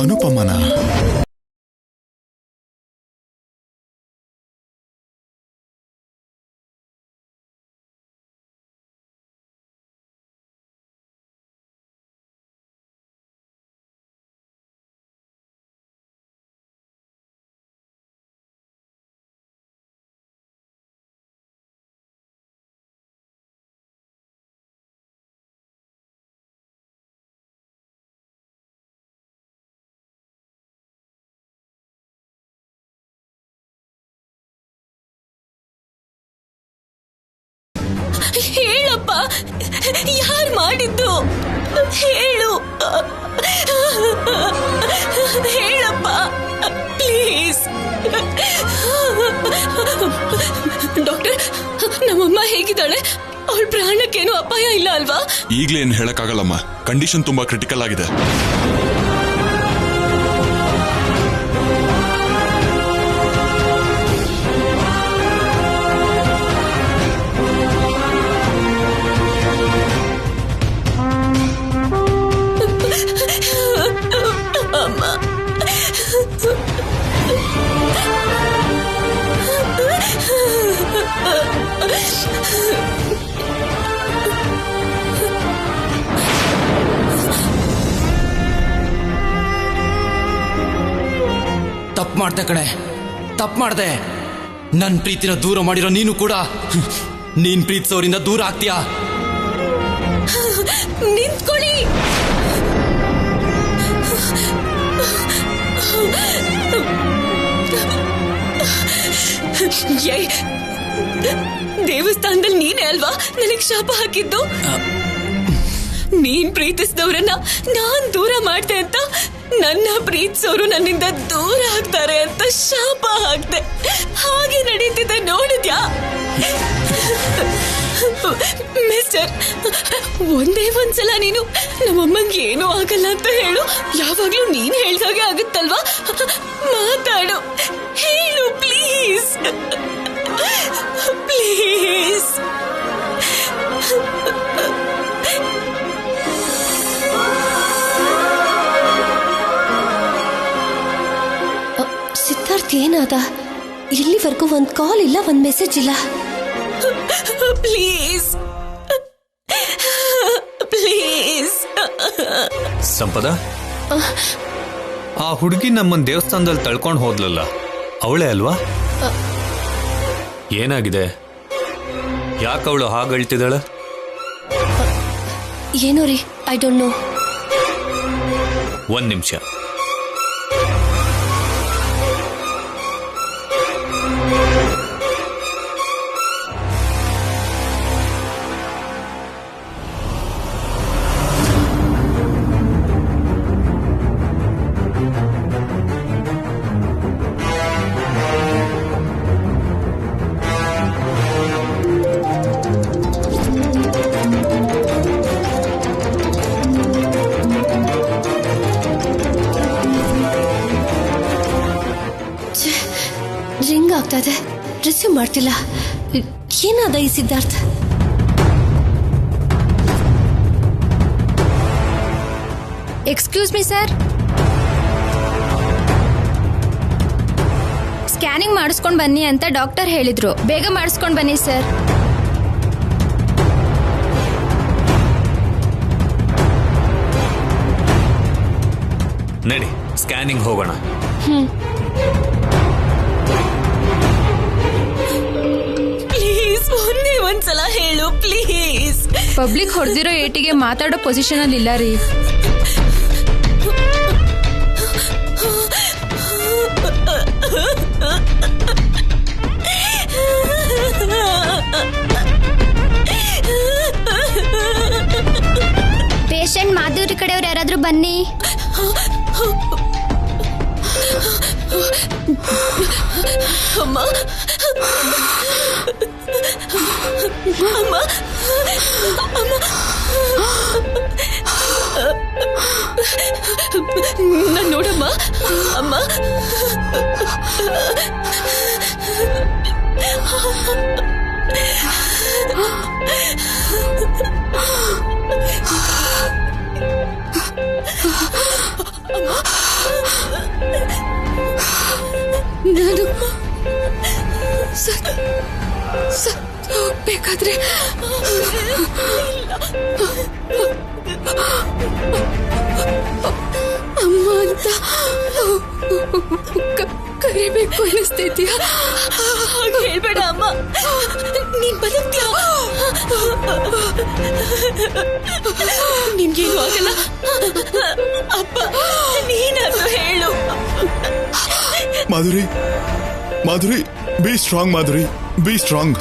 ಅನುಪಮನ ಹೇಳಪ್ಪ, ಯಾರು ಮಾಡಿದ್ದು? ಹೇಳು, ಹೇಳಪ್ಪ ಪ್ಲೀಸ್. ಡಾಕ್ಟರ್, ನಮ್ಮಮ್ಮ ಹೇಗಿದ್ದಾಳೆ? ಅವಳ ಪ್ರಾಣಕ್ಕೇನು ಅಪಾಯ ಇಲ್ಲ ಅಲ್ವಾ? ಈಗಲೇ ಏನು ಹೇಳಕ್ಕಾಗಲ್ಲಮ್ಮ, ಕಂಡೀಷನ್ ತುಂಬಾ ಕ್ರಿಟಿಕಲ್ ಆಗಿದೆ. ತಪ್ಪು ಮಾಡ್ದೆ ಕಣೆ, ತಪ್ಪು ಮಾಡ್ದೆ. ನನ್ನ ಪ್ರೀತಿನ ದೂರ ಮಾಡಿರೋ ನೀನು ಕೂಡ ನೀನ್ ಪ್ರೀತಿಸೋರಿಂದ ದೂರ ಆಗ್ತೀಯಾ? ನಿಂತ್ಕೊಳ್ಳಿ. ದೇವಸ್ಥಾನದಲ್ಲಿ ನೀನೇ ಅಲ್ವಾ ನನಗೆ ಶಾಪ ಹಾಕಿದ್ದು? ನೀನ್ ಪ್ರೀತಿಸಿದವ್ರನ್ನ ನಾನ್ ದೂರ ಮಾಡ್ದೆ ಅಂತ, ನನ್ನ ಪ್ರೀತಿಸೋರು ನನ್ನಿಂದ ದೂರ ಆಗ್ತಾರೆ ಅಂತ ಶಾಪ ಹಾಕ್ದೆ. ಹಾಗೆ ನಡೀತಿದೆ, ನೋಡಿದ್ಯಾ? ಮಿಸ್ಟರ್, ಒಂದೇ ಒಂದ್ಸಲ ನೀನು ನಮ್ಮಮ್ಮಂಗೆ ಏನೂ ಆಗಲ್ಲ ಅಂತ ಹೇಳು. ಯಾವಾಗ್ಲೂ ನೀನ್ ಹೇಳ್ದಾಗೆ ಆಗುತ್ತಲ್ವಾ? ಮಾತಾಡು, ಹೇಳು ಪ್ಲೀಸ್, ಪ್ಲೀಸ್. ಸಿದ್ಧಾರ್ಥ್ ಏನಾದ? ಇಲ್ಲಿವರೆಗೂ ಒಂದ್ ಕಾಲ್ ಇಲ್ಲ, ಒಂದ್ ಮೆಸೇಜ್ ಇಲ್ಲ. Please, please. ಸಂಪದ, ಆ ಹುಡುಗಿ ನಮ್ಮನ್ನ ದೇವಸ್ಥಾನದಲ್ಲಿ ತಳ್ಕೊಂಡು ಹೋದ್ಲಲ್ಲ, ಅವಳೇ ಅಲ್ವಾ? ಏನಾಗಿದೆ? ಯಾಕೆ ಅವಳು ಹಾಗೆ ಹೇಳ್ತಿದ್ದಾಳೆ? ಏನೋ ರೀ, ಐ ಡೋಂಟ್ ನೋ. ಒಂದ್ ನಿಮಿಷ. ರಿಂಗ್ ಆಗ್ತಾ ಇದೆ, ರಿಸೀವ್ ಮಾಡ್ತಿಲ್ಲ. ಏನಾದ ಈ Siddharth? Excuse me sir, scanning ಮಾಡಿಸ್ಕೊಂಡು ಬನ್ನಿ ಅಂತ ಡಾಕ್ಟರ್ ಹೇಳಿದ್ರು. ಬೇಗ ಮಾಡಿಸ್ಕೊಂಡು ಬನ್ನಿ ಸರ್. ನಡಿ, ಸ್ಕ್ಯಾನಿಂಗ್ ಹೋಗೋಣ. ಪ್ಲೀಸ್, ಒಂದೇ ಒಂದ್ಸಲ ಹೇಳು ಪ್ಲೀಸ್. ಪಬ್ಲಿಕ್ ಹೊಡೆದಿರೋ ಏಟಿಗೆ ಮಾತಾಡೋ ಪೊಸಿಷನ್ ಅಲ್ಲಿ ಇಲ್ಲ ರೀ. ಪೇಷಂಟ್ ಮಾಧುರಿ ಕಡೆಯವ್ರು ಯಾರಾದ್ರೂ ಬನ್ನಿ. ಅಮ್ಮ, ಅಮ್ಮ, ಅಮ್ಮ, ನಾನು ನೋಡಮ್ಮ. ಅಮ್ಮ, ಬೇಕಾದ್ರೆ ಅಮ್ಮ ಅಂತ ಕರಿಬೇಕು ಅನ್ನಿಸ್ತಿದ್ಯಾ? ಹಾಗೆ ಹೇಳ್ಬೇಡ ಅಮ್ಮ, ನೀನ್ ಬದುಕ್ತೀಯ, ನಿನ್ಗೇನು ಆಗಲ್ಲ. ಅಪ್ಪ ನೀನಾದ್ರೂ ಹೇಳು. Madhuri, Madhuri, be strong Madhuri, be strong.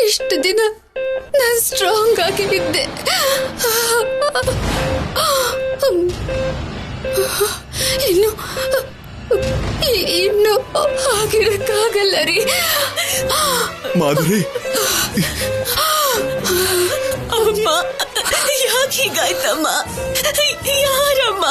ಇಷ್ಟು ದಿನ ನಾನು ಸ್ಟ್ರಾಂಗ್ ಆಗಿ ಇದ್ದೆ. ಇನ್ನು ಆಗಿರಕ್ಕಾಗಲ್ಲ ರೀ. ಮಾಧುರಿ, ಅಮ್ಮ ಯಾಕೆ ಹೀಗಾಯ್ತಮ್ಮ? ಯಾರಮ್ಮ?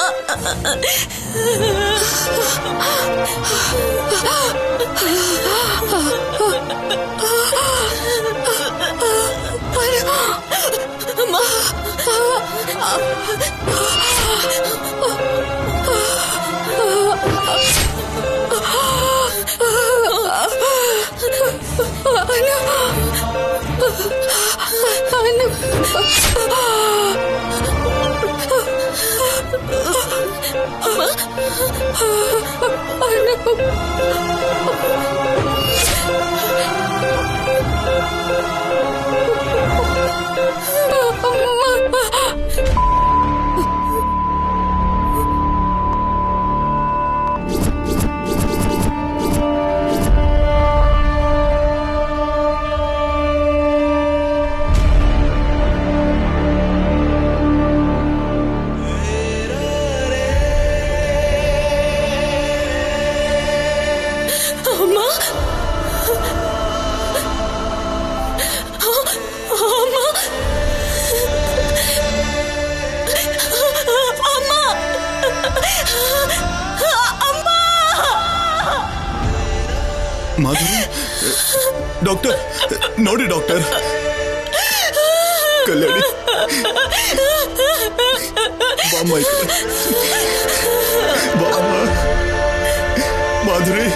ಮಾಧುರಿ, ಡಾಕ್ಟರ್ ನೋಡಿ, ಡಾಕ್ಟರ್ ಕಲ್ಯಾಣಿ, ಬಾಮ್ಮ, ಬಾಮ್ಮ. Madhuri,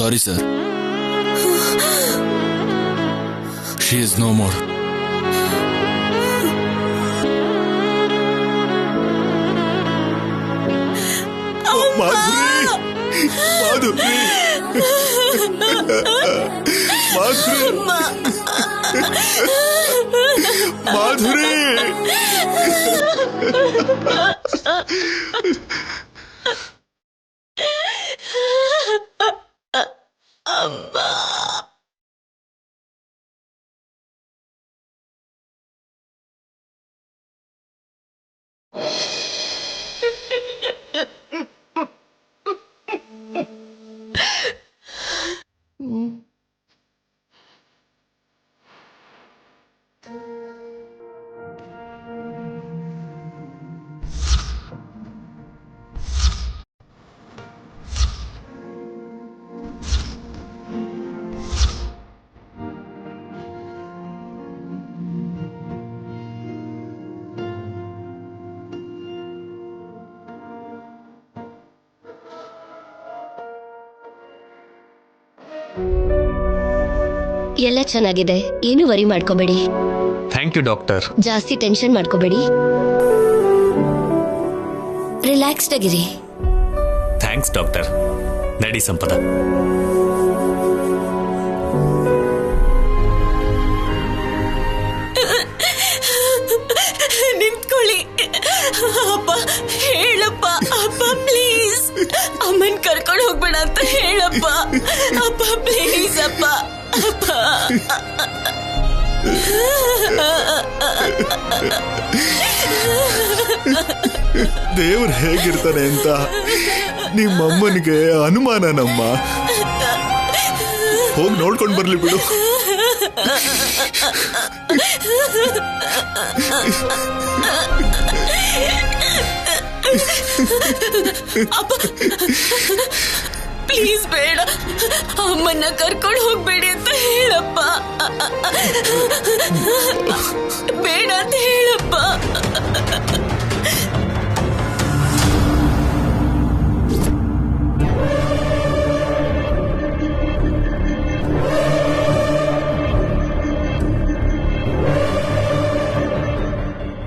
Sorry, sir. She is no more. Madhuri, Madhuri, Madhuri, Madhuri. ಎಲ್ಲ ಚೆನ್ನಾಗಿದೆ, ಏನು ವರಿ ಮಾಡ್ಕೋಬೇಡಿ. Thank you doctor. ಜಾಸ್ತಿ ಟೆನ್ಷನ್ ಮಾಡ್ಕೋಬೇಡಿ, ರಿಲ್ಯಾಕ್ಸ್ಡ್ ಆಗಿರಿ. Thanks doctor. ನಡಿ ಸಂಪದ. ನಿಂತ್ಕೊಳ್ಳಿ. ಅಪ್ಪ ಹೇಳಪ್ಪ, ಅಪ್ಪ ಪ್ಲೀಸ್ ಅಮ್ಮನ್ ಕರ್ಕೊಂಡು ಹೋಗ್ಬೇಡ ಅಂತ ಹೇಳಪ್ಪ. ಅಪ್ಪ ಪ್ಲೀಸ್ ಅಪ್ಪ ಅಪ್ಪ. ದೇವ್ರು ಹೇಗಿರ್ತಾನೆ ಅಂತ ನಿಮ್ಮಮ್ಮನಿಗೆ ಅನುಮಾನನಮ್ಮ. ಹೋಗಿ ನೋಡ್ಕೊಂಡು ಬರ್ಲಿ ಬಿಡು. ಅಪ್ಪ ಪ್ಲೀಸ್ ಬೇಡ, ಅಮ್ಮನ್ನ ಕರ್ಕೊಂಡು ಹೋಗ್ಬೇಡಿ ಅಂತ ಹೇಳಪ್ಪ. ಬೇಡ ಅಂತ ಹೇಳಪ್ಪ.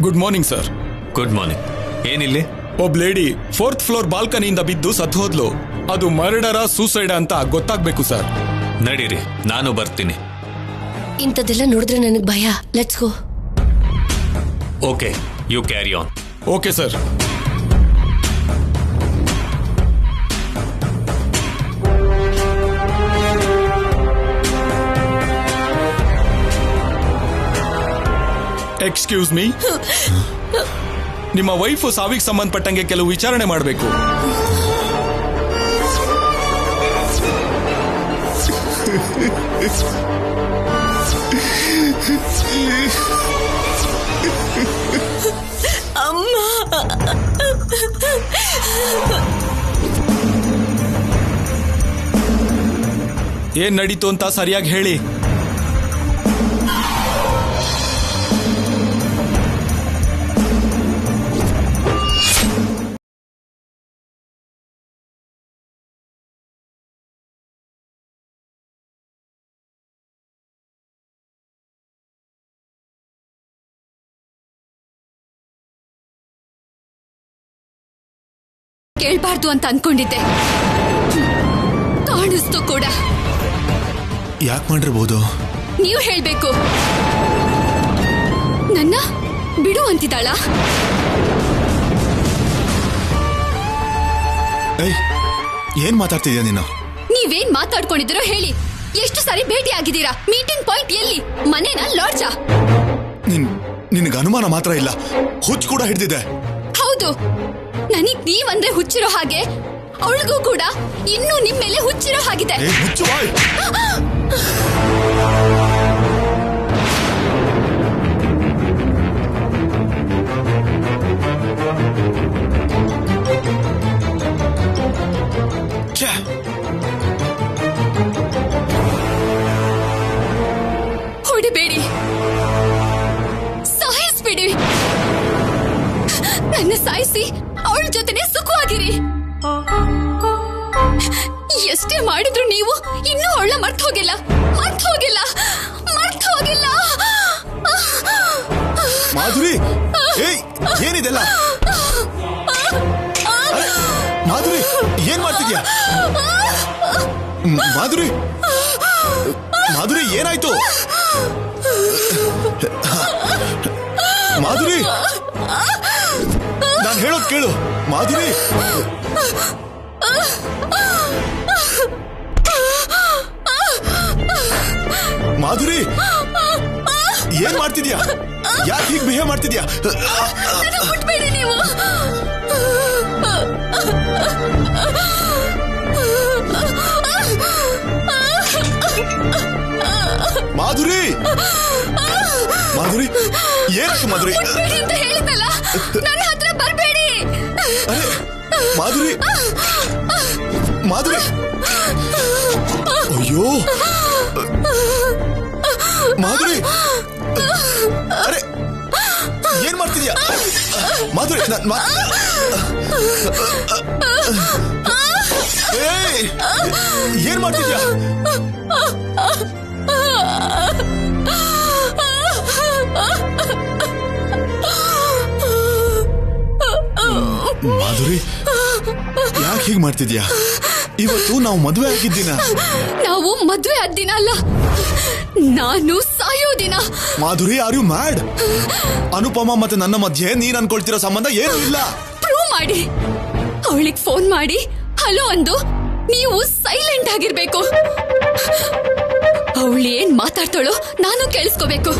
Good morning sir. Good morning. ಏನಿಲ್ಲಿ? ಒಬ್ಬ ಲೇಡಿ 4th ಫ್ಲೋರ್ ಬಾಲ್ಕನಿಯಿಂದ ಬಿದ್ದು ಸತ್ತು ಹೋದ್ಲು. ಅದು ಮರ್ಡರ ಸೂಸೈಡ್ ಅಂತ ಗೊತ್ತಾಗ್ಬೇಕು ಸರ್. ನಡೀರಿ, ನಾನು ಬರ್ತೀನಿ. ಇಂಥದ್ದೆಲ್ಲ ನೋಡಿದ್ರೆ ನನಗೆ ಭಯ. Let's go. Okay, you carry on. Okay sir. Excuse me, ನಿಮ್ಮ ವೈಫ್ ಸಾವಿಗೆ ಸಂಬಂಧಪಟ್ಟಂಗೆ ಕೆಲವು ವಿಚಾರಣೆ ಮಾಡಬೇಕು. ಅಮ್ಮ, ಏನ್ ನಡೀತು ಅಂತ ಸರಿಯಾಗಿ ಹೇಳಿ. ಕೇಳ್ಬಾರ್ದು ಅಂತ ಅನ್ಕೊಂಡಿದ್ದೆ, ಕಾಣಿಸ್ತು ಕೂಡ. ಯಾಕೆ ಮಾಡಿರ್ಬೋದು? ನೀವು ಹೇಳ್ಬೇಕು. ನನ್ನ ಬಿಡು ಅಂತಿದ್ದಾಳ? ಏನ್ ಮಾತಾಡ್ತಿದ್ಯಾ ನೀನು? ನೀವೇನ್ ಮಾತಾಡ್ಕೊಂಡಿದ್ದೀರೋ ಹೇಳಿ. ಎಷ್ಟು ಸಾರಿ ಭೇಟಿ ಆಗಿದ್ದೀರಾ? ಮೀಟಿಂಗ್ ಪಾಯಿಂಟ್ ಎಲ್ಲಿ? ಮನೆನಾ ಲಾಡ್ಜಾ? ನಿನಗೆ ಅನುಮಾನ ಮಾತ್ರ ಇಲ್ಲ, ಹುಚ್ಚು ಕೂಡ ಹಿಡ್ದಿದೆ. ಹೌದು, ನನಗ್ ನೀವಂದ್ರೆ ಹುಚ್ಚಿರೋ ಹಾಗೆ ಅವಳಿಗೂ ಕೂಡ ಇನ್ನೂ ನಿಮ್ ಮೇಲೆ ಹುಚ್ಚಿರೋ ಹಾಗಿದೆ. ಹುಚ್ಚು ಬಾಯ್. ಹೊಡಿಬೇಡಿ, ಸಾಯಿಸ್ಬಿಡಿ. ನನ್ನ ಸಾಯಿಸಿ ಅವಳ ಜೊತೆನೆ ಸುಖವಾಗಿರಿ. ಎಷ್ಟೇ ಮಾಡಿದ್ರು ನೀವು ಇನ್ನೂ ಅವಳ ಮರ್ತ್ ಹೋಗಿಲ್ಲ. ಮಾಧುರಿ, ಏನಿದೆಲ್ಲ? ಮಾಧುರಿ, ಏನ್ ಮಾಡ್ತಿದ್ಯಾ? ಮಾಧುರಿ, ಏನಾಯ್ತು? ಮಾಧುರಿ, ನಾನು ಹೇಳೋದ್ ಕೇಳು. ಮಾಧುರಿ, ಮಾಧುರಿ, ಏನ್ ಮಾಡ್ತಿದ್ಯಾ? ಯಾಕೆ ಹೀಗೆ ಬಿಹೇವ್ ಮಾಡ್ತಿದ್ಯಾ? ಬಿಟ್ಬೇಡಿ ನೀವು. ಮಾಧುರಿ, ಏನಾಯ್ತು ಮಾಧುರಿ? ಅಂತ ಹೇಳಿದ್ನಲ್ಲ, ನನ್ನ ಹತ್ರ ಬರ್ಬೇಡಿ. ಮಾಧುರಿ, ಅಯ್ಯೋ ಮಾಧುರಿ, ಅರೆ ಏನ್ ಮಾಡ್ತಿದ್ಯಾ ಮಾಧುರಿ? ಏನ್ ಮಾಡ್ತಿದ್ಯಾ? ಮಾಧುರಿ, ಯಾಕೆ ಹೀಗೆ ಮಾಡ್ತಿದ್ಯಾ? ಇವತ್ತು ನಾವು ಮದುವೆ ಆಗಿದ್ದಿನ. ನಾವು ಮದುವೆ ಆದ ದಿನ ಅಲ್ಲ, ನಾನು ಸಾಯೋ ದಿನ. Madhuri, are you mad? Anupama ಮತ್ತೆ ನನ್ನ ಮಧ್ಯೆ ನೀನ್ ಅನ್ಕೊಳ್ತಿರೋ ಸಂಬಂಧ ಏನೂ ಇಲ್ಲ. ಪ್ರೂವ್ ಮಾಡಿ. ಅವಳಿಗೆ ಫೋನ್ ಮಾಡಿ ಹಲೋ ಅಂದು ನೀವು ಸೈಲೆಂಟ್ ಆಗಿರ್ಬೇಕು. ಅವಳು ಏನ್ ಮಾತಾಡ್ತಾಳೋ ನಾನು ಕೇಳಿಸ್ಕೋಬೇಕು.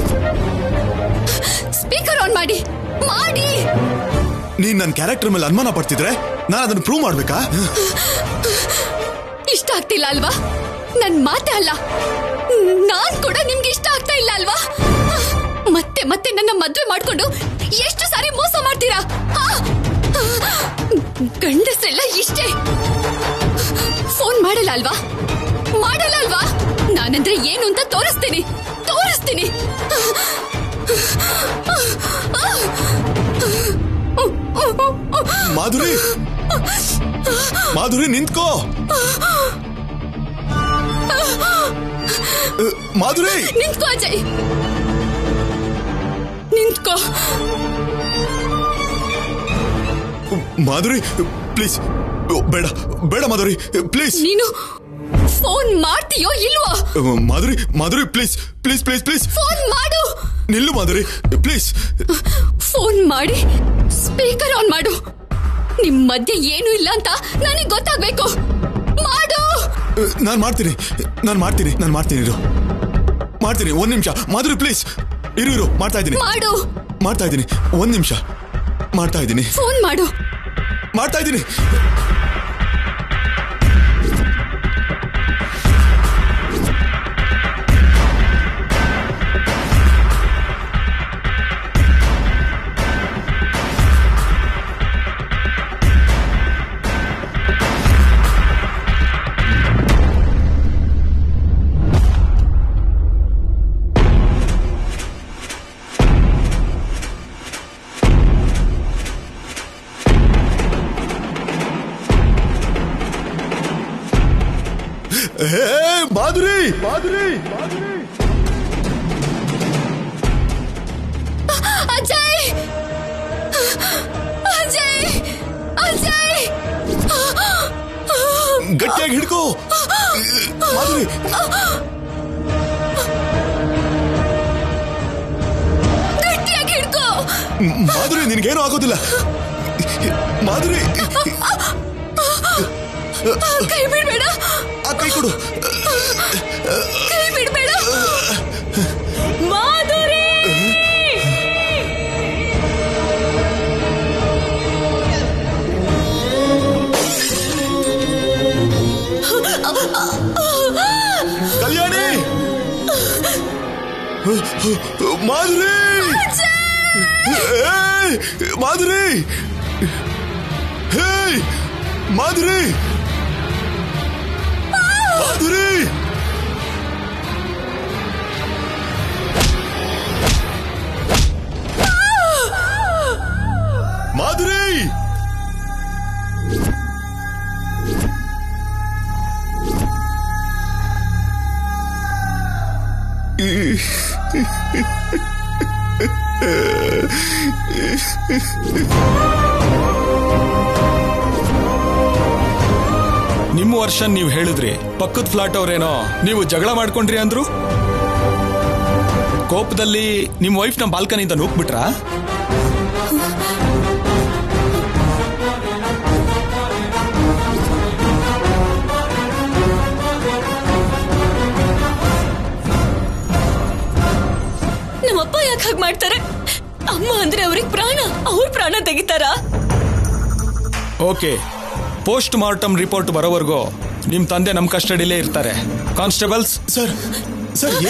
ಸ್ಪೀಕರ್ ಆನ್ ಮಾಡಿ ಮಾಡಿ. ನೀನ್ ನನ್ನ ಕ್ಯಾರೆಕ್ಟರ್ ಮೇಲೆ ಅನುಮಾನ ಪಡ್ತಿದ್ರೆ ನಾನು ಅದನ್ನ ಪ್ರೂವ್ ಮಾಡ್ಬೇಕಾ? ಇಷ್ಟ ಆಗ್ತಿಲ್ಲ ಅಲ್ವಾ? ನನ್ ಮಾತೆ ಅಲ್ಲ, ನಾನ್ ಕೂಡ ನಿಮ್ಗೆ ಇಷ್ಟ ಆಗ್ತಾ ಇಲ್ಲ ಅಲ್ವಾ? ಮತ್ತೆ ಮತ್ತೆ ನನ್ನ ಮದ್ವೆ ಮಾಡ್ಕೊಂಡು ಎಷ್ಟು ಸಾರಿ ಮೋಸ ಮಾಡ್ತೀರಾ? ಗಂಡಸರೆಲ್ಲ ಇಷ್ಟೇ. ಫೋನ್ ಮಾಡಲ್ಲ ಅಲ್ವಾ? ಮಾಡಲ್ಲ ಅಲ್ವಾ? ನಾನಂದ್ರೆ ಏನು ಅಂತ ತೋರಿಸ್ತೀನಿ. ಮಾಧುರಿ ನಿಂತ್ಕೋ. ಮಾಧುರಿ ನಿಂತ್ಕೋ ಅಜಯ್, ನಿಂತ್ಕೋ. ಮಾಧುರಿ ಪ್ಲೀಸ್, ಬೇಡ ಬೇಡ ಮಾಧುರಿ ಪ್ಲೀಸ್. ನೀನು ಫೋನ್ ಮಾಡ್ತೀಯೋ ಇಲ್ವೋ? Madhuri please please please please phone ಮಾಡು. ನಿಲ್ಲು ಮಾಧುರಿ ಪ್ಲೀಸ್. ಫೋನ್ ಮಾಡಿ ಸ್ಪೀಕರ್ ಆನ್ ಮಾಡು. ನಿಮ್ ಮಧ್ಯೆ ಏನು ಇಲ್ಲ ಅಂತ ನನಗೆ ಗೊತ್ತಾಗ್ಬೇಕು. ಮಾಡು. ನಾನು ಮಾಡ್ತೀನಿ ಇರು. ಮಾಡ್ತೀನಿ, ಒಂದ್ ನಿಮಿಷ ಮಾಧುರಿ ಪ್ಲೀಸ್. ಇರು ಮಾಡ್ತಾ ಇದ್ದೀನಿ. ಒಂದ್ ನಿಮಿಷ ಮಾಡ್ತಾ ಇದ್ದೀನಿ. ಫೋನ್ ಮಾಡು. ಮಾಡ್ತಾ ಇದ್ದೀನಿ. ಮಾಧುರಿ ಅಜಯ್, ಗಟ್ಟಿಯಾಗಿ ಹಿಡ್ಕೋ ಮಾಧುರಿ. ಗಟ್ಟಿಯಾಗಿ ಹಿಡ್ಕೋ ಮಾಧುರಿ, ನಿನ್ಗೇನು ಆಗೋದಿಲ್ಲ ಮಾಧುರಿ. ಕೈ ಬಿಡ್ಬೇಡ. ಆ ಕೈ ಕೊಡು. ಕೈ ಬಿಡ್ಬೇಡ ಮಾಧುರಿ. ಕಲ್ಯಾಣಿ, ಮಾಧುರಿ, ಮಾಧುರಿ, ಮಾಧುರಿ, ಮಾಧುರಿ. ಮಾಧುರಿ, ನಿಮ್ಮ ವರ್ಷನ್ ನೀವು ಹೇಳಿದ್ರಿ, ಪಕ್ಕದ ಫ್ಲಾಟ್ ಅವ್ರೇನೋ ನೀವು ಜಗಳ ಮಾಡ್ಕೊಂಡ್ರಿ ಅಂದ್ರು. ಕೋಪದಲ್ಲಿ ನಿಮ್ ವೈಫ್ ನ ಬಾಲ್ಕನಿಂದ ನೂಕ್ಬಿಟ್ರಾ? ನಮ್ಮಪ್ಪ ಯಾಕೆ ಹಾಗೆ ಮಾಡ್ತಾರೆ? ಅಮ್ಮ ಅಂದ್ರೆ ಅವ್ರಿಗೆ ಪ್ರಾಣ, ಅವ್ರ ಪ್ರಾಣ ತೆಗಿತಾರ? ಓಕೆ, ಪೋಸ್ಟ್ ಮಾರ್ಟಮ್ ರಿಪೋರ್ಟ್ ಬರೋವರೆಗೂ ನಿಮ್ ತಂದೆ ನಮ್ ಕಸ್ಟಡಿಲೇ ಇರ್ತಾರೆ. ಕಾನ್ಸ್ಟೇಬಲ್ಸ್. ಸರ್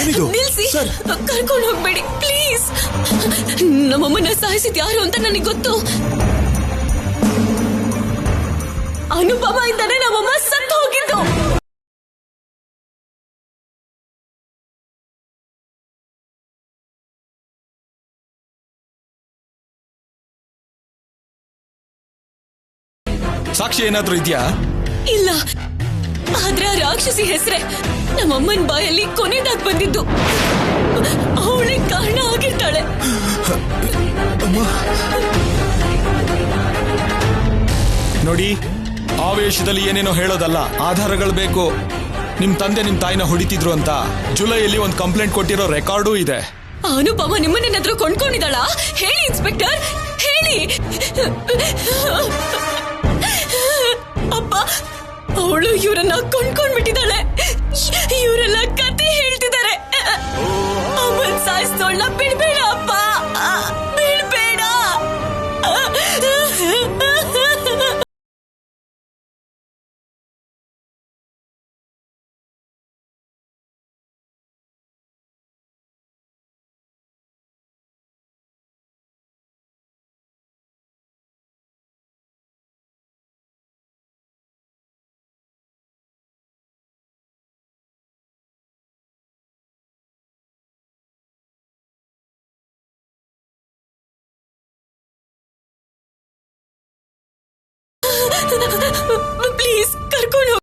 ಏನಿದು? ನಿಲ್ಸಿ, ಕರ್ಕೊಂಡು ಹೋಗ್ಬೇಡಿ ಪ್ಲೀಸ್. ನಮ್ಮಮ್ಮನ ಸಾಯಿಸಿದ್ ಯಾರು ಅಂತ ನನಗೆ ಗೊತ್ತು. ಅನುಪಮ ಇಂದಾನೆ ನಮ್ಮಮ್ಮ ಸತ್ತು ಹೋಗಿದ್ದು. ಸಾಕ್ಷಿ ಏನಾದ್ರೂ ಇದೆಯಾ? ಇಲ್ಲ, ಆದ್ರೆ ಆ ರಾಕ್ಷಸಿ ಹೆಸರೇ ನಮ್ಮಮ್ಮನ ಬಾಯಲ್ಲಿ ಕೊನೆದಾಗ್ ಬಂದಿದ್ದು. ಅವಳೇ ಕಾರಣ ಆಗಿರ್ತಾಳೆ. ನೋಡಿ, ಆವೇಶದಲ್ಲಿ ಏನೇನೋ ಹೇಳೋದಲ್ಲ, ಆಧಾರಗಳು ಬೇಕು. ನಿಮ್ ತಂದೆ ನಿಮ್ ತಾಯಿನ ಹೊಡಿತಿದ್ರು ಅಂತ ಜುಲೈಯಲ್ಲಿ ಒಂದು ಕಂಪ್ಲೇಂಟ್ ಕೊಟ್ಟಿರೋ ರೆಕಾರ್ಡೂ ಇದೆ. ಅನುಪಮ ನಿಮ್ಮನ್ನೇನಾದ್ರೂ ಕೊಂಡ್ಕೊಂಡಿದ್ದಾಳ? ಹೇಳಿ ಇನ್ಸ್ಪೆಕ್ಟರ್, ಹೇಳಿ. ಅಪ್ಪ, ಅವಳು ಇವರನ್ನ ಕೊಂಡ್ಕೊಂಡ್ಬಿಟ್ಟಿದ್ದಾಳೆ. ಇವರೆಲ್ಲ ಕತೆ ಹೇಳ್ತಿದ್ದಾರೆ. ಪ್ಲೀಸ್ ಕರ್ಕೊಂಡು